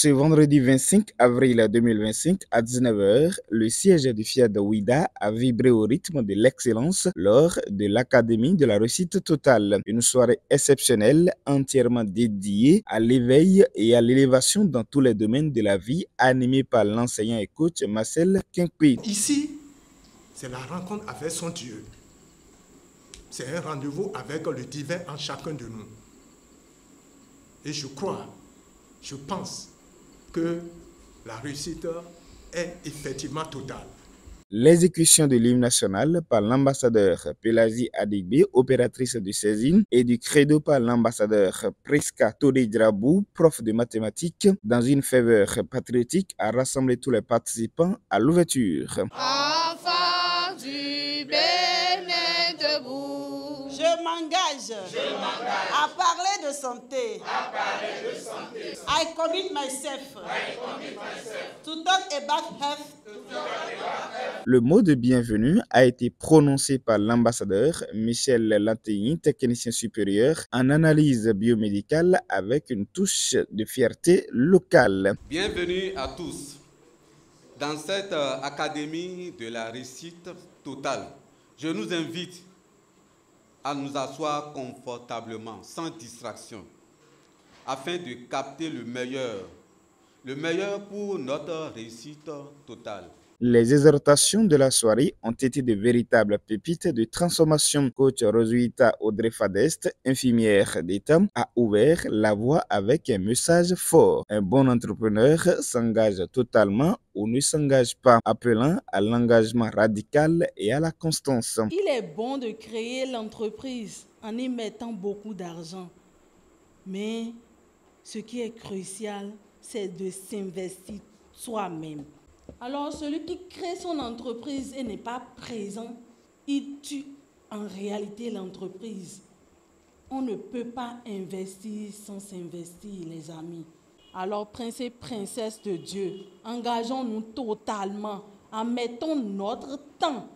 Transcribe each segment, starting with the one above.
Ce vendredi 25 avril 2025 à 19h, le siège du FIAD Ouida a vibré au rythme de l'excellence lors de l'Académie de la réussite totale. Une soirée exceptionnelle entièrement dédiée à l'éveil et à l'élévation dans tous les domaines de la vie, animée par l'enseignant et coach Marcel Kinkpi. Ici, c'est la rencontre avec son Dieu. C'est un rendez-vous avec le divin en chacun de nous. Et je pense que la réussite est effectivement totale. L'exécution de l'hymne national par l'ambassadeur Pelagie Adigbe, opératrice de saisine, et du credo par l'ambassadeur Priska Todé-Drabou, prof de mathématiques, dans une ferveur patriotique, a rassemblé tous les participants à l'ouverture. Enfant du bénin debout, je m'engage à parler de santé. I commit myself to talk about health. Le mot de bienvenue a été prononcé par l'ambassadeur Michel Lantegny, technicien supérieur en analyse biomédicale avec une touche de fierté locale. Bienvenue à tous dans cette académie de la réussite totale. Je nous invite à nous asseoir confortablement, sans distraction, afin de capter le meilleur pour notre réussite totale. Les exhortations de la soirée ont été de véritables pépites de transformation. Coach Rosuita Audrey Fadest, infirmière d'État, a ouvert la voie avec un message fort. Un bon entrepreneur s'engage totalement ou ne s'engage pas, appelant à l'engagement radical et à la constance. Il est bon de créer l'entreprise en y mettant beaucoup d'argent. Mais ce qui est crucial, c'est de s'investir soi-même. Alors, celui qui crée son entreprise et n'est pas présent, il tue en réalité l'entreprise. On ne peut pas investir sans s'investir, les amis. Alors, princes et princesses de Dieu, engageons-nous totalement en mettant notre temps,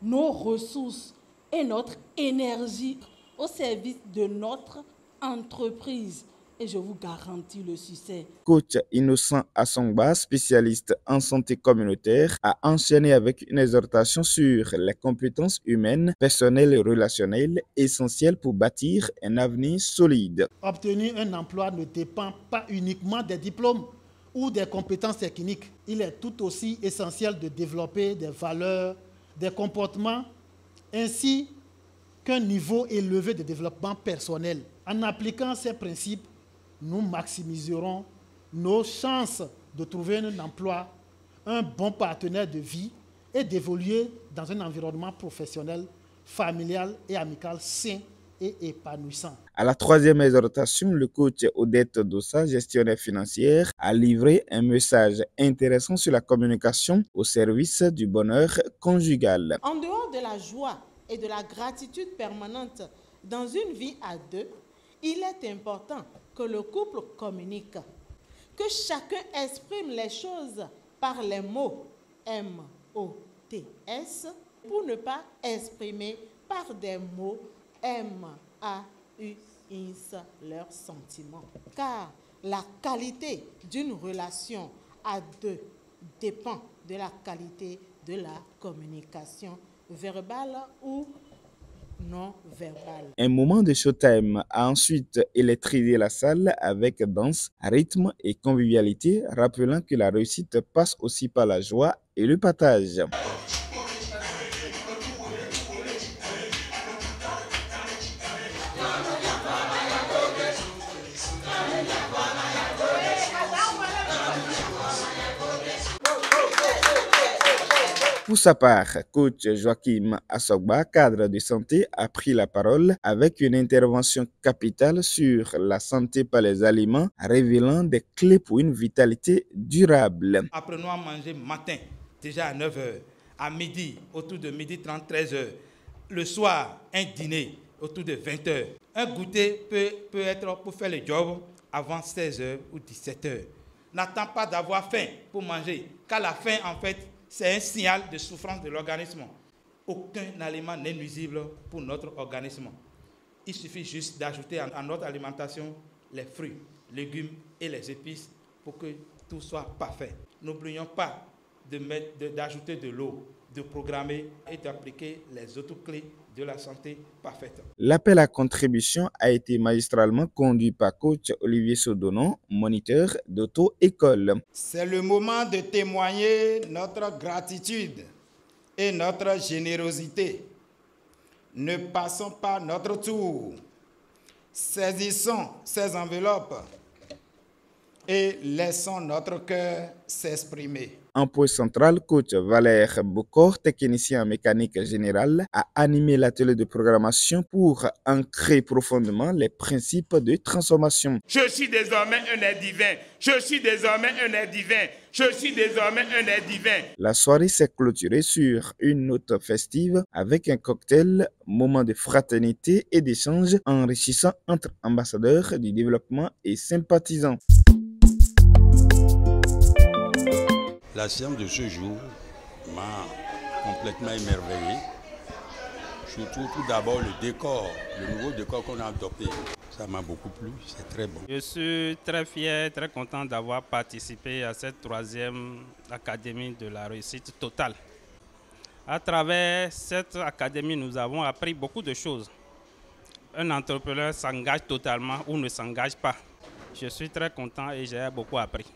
nos ressources et notre énergie au service de notre entreprise. Et je vous garantis le succès. Coach Innocent Assongba, spécialiste en santé communautaire, a enchaîné avec une exhortation sur les compétences humaines, personnelles et relationnelles essentielles pour bâtir un avenir solide. Obtenir un emploi ne dépend pas uniquement des diplômes ou des compétences techniques. Il est tout aussi essentiel de développer des valeurs, des comportements, ainsi qu'un niveau élevé de développement personnel. En appliquant ces principes, nous maximiserons nos chances de trouver un emploi, un bon partenaire de vie et d'évoluer dans un environnement professionnel, familial et amical sain et épanouissant. À la troisième exhortation, le coach Odette Dossa, gestionnaire financière, a livré un message intéressant sur la communication au service du bonheur conjugal. En dehors de la joie et de la gratitude permanente dans une vie à deux, il est important que le couple communique, que chacun exprime les choses par les mots M-O-T-S pour ne pas exprimer par des mots M-A-U-X leurs sentiments. Car la qualité d'une relation à deux dépend de la qualité de la communication verbale ou non verbal. Un moment de showtime a ensuite électrisé la salle avec danse, rythme et convivialité, rappelant que la réussite passe aussi par la joie et le partage. Pour sa part, coach Joachim Assogba, cadre de santé, a pris la parole avec une intervention capitale sur la santé par les aliments, révélant des clés pour une vitalité durable. Apprenons à manger matin, déjà à 9h, à midi, autour de midi 30, 13h. Le soir, un dîner autour de 20h. Un goûter peut être pour faire le job avant 16h ou 17h. N'attends pas d'avoir faim pour manger, car la faim, en fait, c'est un signal de souffrance de l'organisme. Aucun aliment n'est nuisible pour notre organisme. Il suffit juste d'ajouter à notre alimentation les fruits, légumes et les épices pour que tout soit parfait. N'oublions pas d'ajouter de l'eau, de programmer et d'appliquer les autres clés de la santé parfaite. L'appel à contribution a été magistralement conduit par coach Olivier Sodonon, moniteur d'auto-école. C'est le moment de témoigner notre gratitude et notre générosité. Ne passons pas notre tour. Saisissons ces enveloppes et laissons notre cœur s'exprimer. En point central, coach Valère Bocor, technicien en mécanique générale, a animé l'atelier de programmation pour ancrer profondément les principes de transformation. Je suis désormais un être divin. Je suis désormais un être divin. Je suis désormais un être divin. La soirée s'est clôturée sur une note festive avec un cocktail, moment de fraternité et d'échange enrichissant entre ambassadeurs du développement et sympathisants. La séance de ce jour m'a complètement émerveillé. Surtout tout d'abord le décor, le nouveau décor qu'on a adopté. Ça m'a beaucoup plu, c'est très bon. Je suis très fier, très content d'avoir participé à cette 3e académie de la réussite totale. À travers cette académie, nous avons appris beaucoup de choses. Un entrepreneur s'engage totalement ou ne s'engage pas. Je suis très content et j'ai beaucoup appris.